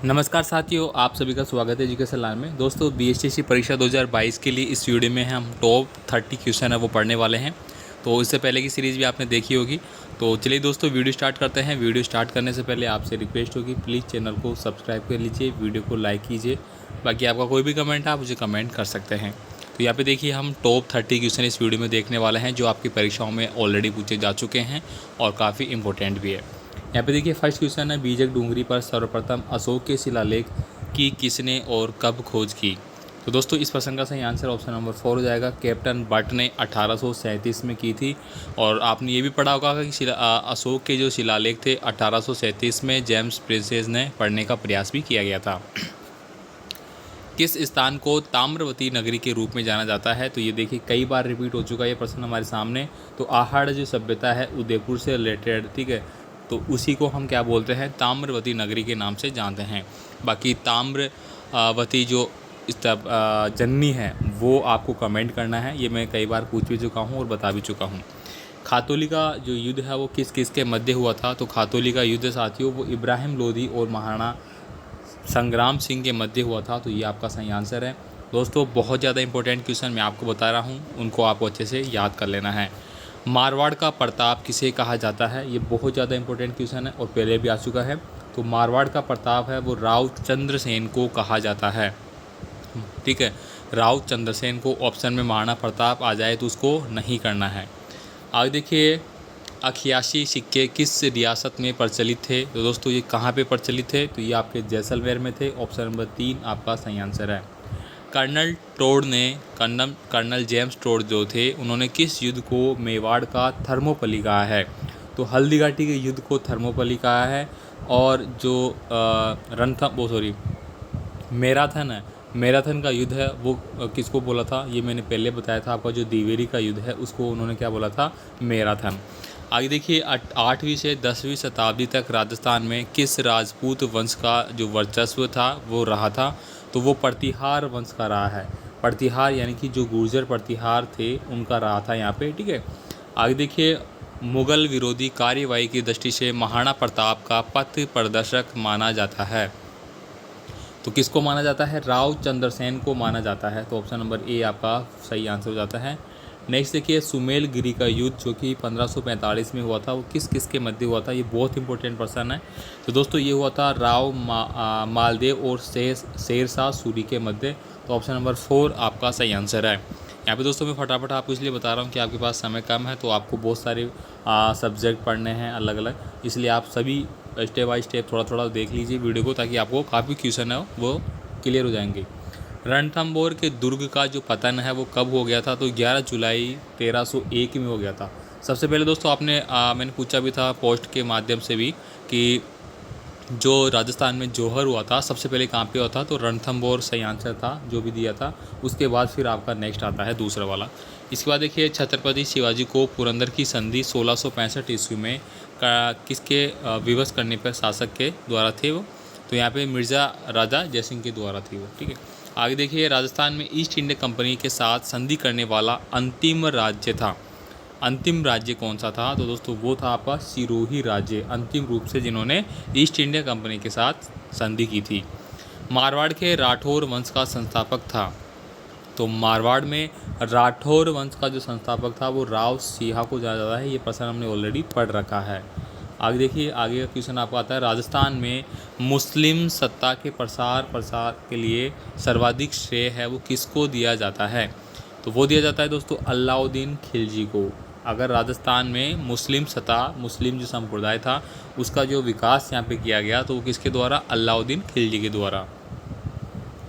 नमस्कार साथियों, आप सभी का स्वागत है एजुकेशन लाइन में। दोस्तों, बीएसटीसी परीक्षा 2022 के लिए इस वीडियो में हम टॉप 30 क्वेश्चन है वो पढ़ने वाले हैं। तो इससे पहले की सीरीज़ भी आपने देखी होगी। तो चलिए दोस्तों, वीडियो स्टार्ट करते हैं। वीडियो स्टार्ट करने से पहले आपसे रिक्वेस्ट होगी, प्लीज़ चैनल को सब्सक्राइब कर लीजिए, वीडियो को लाइक कीजिए। बाकी आपका कोई भी कमेंट है आप मुझे कमेंट कर सकते हैं। तो यहाँ पे देखिए, हम टॉप 30 क्वेश्चन इस वीडियो में देखने वाले हैं जो आपकी परीक्षाओं में ऑलरेडी पूछे जा चुके हैं और काफ़ी इंपॉर्टेंट भी है। यहाँ पे देखिए, फर्स्ट क्वेश्चन है, बीजक डूंगरी पर सर्वप्रथम अशोक के शिलालेख की किसने और कब खोज की। तो दोस्तों, इस प्रश्न का सही आंसर ऑप्शन नंबर 4 हो जाएगा। कैप्टन बट ने 1837 में की थी। और आपने ये भी पढ़ा होगा कि अशोक के जो शिलालेख थे 1837 में जेम्स प्रिंसेस ने पढ़ने का प्रयास भी किया गया था। किस स्थान को ताम्रवती नगरी के रूप में जाना जाता है। तो ये देखिए, कई बार रिपीट हो चुका है ये प्रश्न हमारे सामने। तो आहड़ जो सभ्यता है उदयपुर से रिलेटेड, ठीक है, तो उसी को हम क्या बोलते हैं, ताम्रवती नगरी के नाम से जानते हैं। बाकी ताम्रवती जो जननी है वो आपको कमेंट करना है। ये मैं कई बार पूछ भी चुका हूँ और बता भी चुका हूँ। खातौली का जो युद्ध है वो किस किस के मध्य हुआ था। तो खातौली का युद्ध साथियों वो इब्राहिम लोधी और महाराणा संग्राम सिंह के मध्य हुआ था। तो ये आपका सही आंसर है। दोस्तों, बहुत ज़्यादा इंपॉर्टेंट क्वेश्चन मैं आपको बता रहा हूँ, उनको आपको अच्छे से याद कर लेना है। मारवाड़ का प्रताप किसे कहा जाता है। ये बहुत ज़्यादा इंपॉर्टेंट क्वेश्चन है और पहले भी आ चुका है। तो मारवाड़ का प्रताप है वो राव चंद्रसेन को कहा जाता है। ठीक है, राव चंद्रसेन को। ऑप्शन में महाराणा प्रताप आ जाए तो उसको नहीं करना है। आगे देखिए, अखियाशी सिक्के किस रियासत में प्रचलित थे। तो दोस्तों, ये कहाँ पे प्रचलित थे। तो ये आपके जैसलमेर में थे। ऑप्शन नंबर 3 आपका सही आंसर है। कर्नल जेम्स टोड जो थे उन्होंने किस युद्ध को मेवाड़ का थर्मोपली कहा है। तो हल्दीघाटी के युद्ध को थर्मोपली कहा है। और जो मैराथन है, मैराथन का युद्ध है वो किसको बोला था, ये मैंने पहले बताया था आपका। जो दिवेरी का युद्ध है उसको उन्होंने क्या बोला था, मैराथन। आगे देखिए, 8वीं से 10वीं शताब्दी तक राजस्थान में किस राजपूत वंश का जो वर्चस्व था वो रहा था। तो वो प्रतिहार वंश का रहा है। प्रतिहार यानी कि जो गुर्जर प्रतिहार थे उनका रहा था यहाँ पे। ठीक है, आगे देखिए, मुगल विरोधी कार्यवाही की दृष्टि से महाराणा प्रताप का पथ प्रदर्शक माना जाता है। तो किसको माना जाता है, राव चंद्रसेन को माना जाता है। तो ऑप्शन नंबर ए आपका सही आंसर हो जाता है। नेक्स्ट देखिए, सुमेलगिरी का युद्ध जो कि 1545 में हुआ था वो किस किस के मध्य हुआ था। ये बहुत इंपॉर्टेंट प्रश्न है। तो दोस्तों, ये हुआ था राव मालदेव और शेरशाह सूरी के मध्य। तो ऑप्शन नंबर 4 आपका सही आंसर है। यहाँ पे दोस्तों मैं फटाफट आपको इसलिए बता रहा हूँ कि आपके पास समय कम है, तो आपको बहुत सारे सब्जेक्ट पढ़ने हैं अलग अलग, इसलिए आप सभी स्टेप बाय स्टेप थोड़ा थोड़ा देख लीजिए वीडियो को, ताकि आपको काफ़ी क्वेश्चन है वो क्लियर हो जाएंगे। रणथंबोर के दुर्ग का जो पतन है वो कब हो गया था। तो 11 जुलाई 1301 में हो गया था। सबसे पहले दोस्तों मैंने पूछा भी था पोस्ट के माध्यम से भी कि जो राजस्थान में जौहर हुआ था सबसे पहले कहाँ पे हुआ था। तो रणथंबोर सही आंसर था जो भी दिया था। उसके बाद फिर आपका नेक्स्ट आता है दूसरा वाला। इसके बाद देखिए, छत्रपति शिवाजी को पुरंदर की संधि 1665 ईस्वी में किसके विवश करने पर शासक के द्वारा थे वो। तो यहाँ पे मिर्ज़ा राजा जयसिंह के द्वारा थी वो। ठीक है, आगे देखिए, राजस्थान में ईस्ट इंडिया कंपनी के साथ संधि करने वाला अंतिम राज्य था। अंतिम राज्य कौन सा था। तो दोस्तों, वो था आपका सिरोही राज्य, अंतिम रूप से जिन्होंने ईस्ट इंडिया कंपनी के साथ संधि की थी। मारवाड़ के राठौर वंश का संस्थापक था। तो मारवाड़ में राठौर वंश का जो संस्थापक था वो राव सिंहा को जाना जाता है। ये प्रश्न हमने ऑलरेडी पढ़ रखा है। आगे देखिए, आगे का क्वेश्चन आपको आता है, राजस्थान में मुस्लिम सत्ता के प्रसार के लिए सर्वाधिक श्रेय है वो किसको दिया जाता है। तो वो दिया जाता है दोस्तों अलाउद्दीन खिलजी को। अगर राजस्थान में मुस्लिम जो संप्रदाय था उसका जो विकास यहाँ पे किया गया तो वो किसके द्वारा, अलाउद्दीन खिलजी के द्वारा।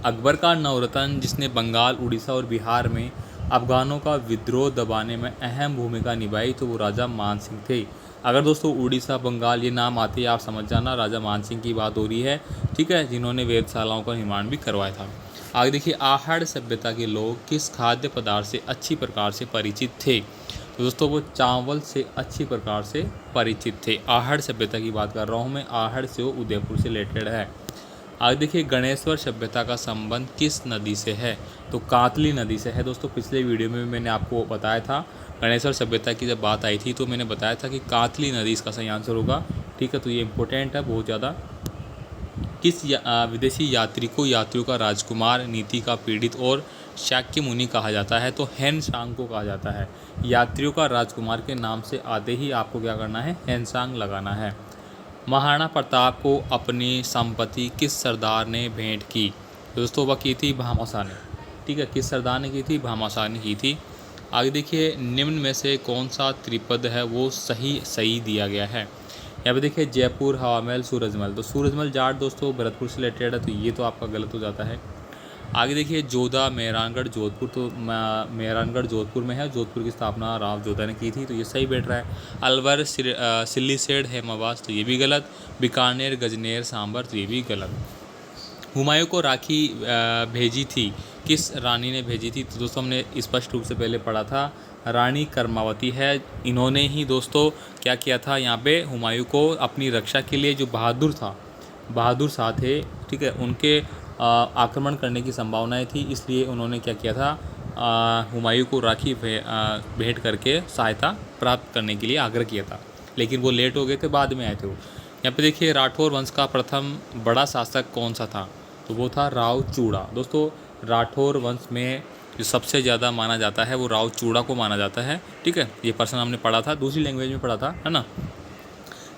अकबर का नवरत्न जिसने बंगाल, उड़ीसा और बिहार में अफगानों का विद्रोह दबाने में अहम भूमिका निभाई, तो वो राजा मान सिंह थे। अगर दोस्तों उड़ीसा, बंगाल ये नाम आते ही आप समझ जाना राजा मान सिंह की बात हो रही है। ठीक है, जिन्होंने वेधशालाओं का निर्माण भी करवाया था। आगे देखिए, आहड़ सभ्यता के लोग किस खाद्य पदार्थ से अच्छी प्रकार से परिचित थे। तो दोस्तों, वो चावल से अच्छी प्रकार से परिचित थे। आहड़ सभ्यता की बात कर रहा हूँ मैं। आहड़ से वो उदयपुर से रिलेटेड है। आगे देखिए, गणेश्वर सभ्यता का संबंध किस नदी से है। तो कातली नदी से है। दोस्तों, पिछले वीडियो में मैंने आपको बताया था, गणेश्वर सभ्यता की जब बात आई थी तो मैंने बताया था कि कातली नदी इसका सही आंसर होगा। ठीक है, तो ये इंपॉर्टेंट है बहुत ज़्यादा। विदेशी यात्री को यात्रियों का राजकुमार, नीति का पीड़ित और शाक्य मुनि कहा जाता है? तो हेनसांग को कहा जाता है। यात्रियों का राजकुमार के नाम से आते ही आपको क्या करना है? हेनसांग लगाना है। महाराणा प्रताप को अपनी संपत्ति किस सरदार ने भेंट की? तो दोस्तों वह की थी भामाशाह ने। ठीक है, किस सरदार ने की थी? भामाशाह ने की थी। आगे देखिए, निम्न में से कौन सा त्रिपद है वो सही दिया गया है? यहाँ पे देखिए, जयपुर, हवा महल, सूरजमहल। तो सूरजमहल जाट दोस्तों भरतपुर से रिलेटेड है, तो ये तो आपका गलत हो जाता है। आगे देखिए, जोधा, मेहरानगढ़, जोधपुर। तो मेहरानगढ़ जोधपुर में है, जोधपुर की स्थापना राव जोधा ने की थी, तो ये सही बैठ रहा है। अलवर, सिल्लीसेड, हेमावास, तो ये भी गलत। बीकानेर, गजनेर, सांबर, तो ये भी गलत। हुमायूं को राखी भेजी थी, किस रानी ने भेजी थी? तो दोस्तों हमने स्पष्ट रूप से पहले पढ़ा था, रानी कर्मावती है। इन्होंने ही दोस्तों क्या किया था, यहाँ पे हुमायूं को अपनी रक्षा के लिए, जो बहादुर शाह थे, ठीक है, उनके आक्रमण करने की संभावनाएं थी, इसलिए उन्होंने क्या किया था, हुमायूं को राखी भेंट करके सहायता प्राप्त करने के लिए आग्रह किया था, लेकिन वो लेट हो गए थे, बाद में आए थे वो। यहाँ पे देखिए, राठौर वंश का प्रथम बड़ा शासक कौन सा था? तो वो था राव चूड़ा। दोस्तों राठौर वंश में जो सबसे ज़्यादा माना जाता है वो राव चूड़ा को माना जाता है। ठीक है, ये पर्सन हमने पढ़ा था, दूसरी लैंग्वेज में पढ़ा था, है ना।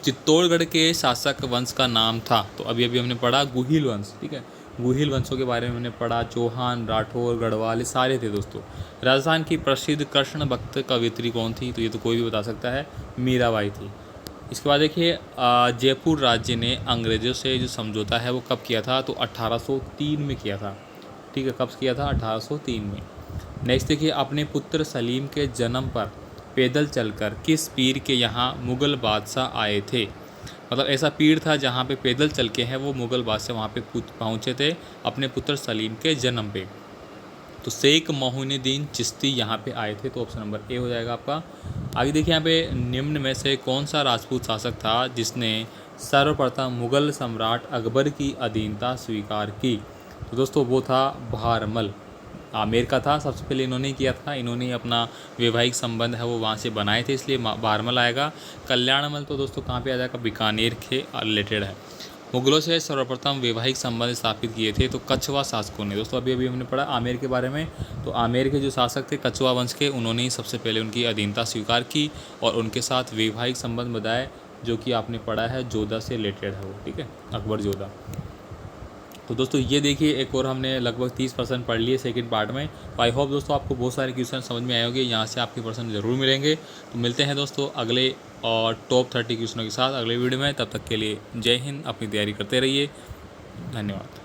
चित्तौड़गढ़ के शासक वंश का नाम था, तो अभी हमने पढ़ा गुहिल वंश। ठीक है, गुहिल वंशों के बारे में हमने पढ़ा, चौहान, राठौर, गढ़वाल, ये सारे थे दोस्तों। राजस्थान की प्रसिद्ध कृष्ण भक्त कवियत्री कौन थी? तो ये तो कोई भी बता सकता है, मीराबाई थी। इसके बाद देखिए, जयपुर राज्य ने अंग्रेज़ों से जो समझौता है वो कब किया था? तो 1803 में किया था। ठीक है, कब किया था? 1803 में। नेक्स्ट देखिए, अपने पुत्र सलीम के जन्म पर पैदल चलकर किस पीर के यहाँ मुग़ल बादशाह आए थे? मतलब ऐसा पीर था जहाँ पे पैदल चल के हैं वो मुग़ल बादशाह वहाँ पे पहुँचे थे अपने पुत्र सलीम के जन्म पे। तो शेख मोइनुद्दीन चिश्ती यहाँ पे आए थे, तो ऑप्शन नंबर ए हो जाएगा आपका। आगे देखिए, यहाँ पे निम्न में से कौन सा राजपूत शासक था जिसने सर्वप्रथम मुग़ल सम्राट अकबर की अधीनता स्वीकार की? तो दोस्तों वो था बहारमल। आमेर का था, सबसे पहले इन्होंने किया था, इन्होंने अपना वैवाहिक संबंध है वो वहाँ से बनाए थे, इसलिए बहारमल आएगा। कल्याणमल तो दोस्तों कहाँ पे आ जाएगा? बीकानेर के रिलेटेड है। मुगलों से सर्वप्रथम वैवाहिक संबंध स्थापित किए थे, तो कछवा शासकों ने। दोस्तों अभी हमने पढ़ा आमेर के बारे में, तो आमेर के जो शासक थे कछवा वंश के, उन्होंने ही सबसे पहले उनकी अधीनता स्वीकार की और उनके साथ वैवाहिक संबंध बनाए, जो कि आपने पढ़ा है जोधा से रिलेटेड है वो। ठीक है, अकबर जोधा। तो दोस्तों ये देखिए, एक और हमने लगभग 30% पढ़ लिए सेकंड पार्ट में। तो आई होप दोस्तों आपको बहुत सारे क्वेश्चन समझ में आए होंगे, यहाँ से आपके पर्सन ज़रूर मिलेंगे। तो मिलते हैं दोस्तों अगले और टॉप 30 क्वेश्चनों के साथ अगले वीडियो में। तब तक के लिए जय हिंद, अपनी तैयारी करते रहिए, धन्यवाद।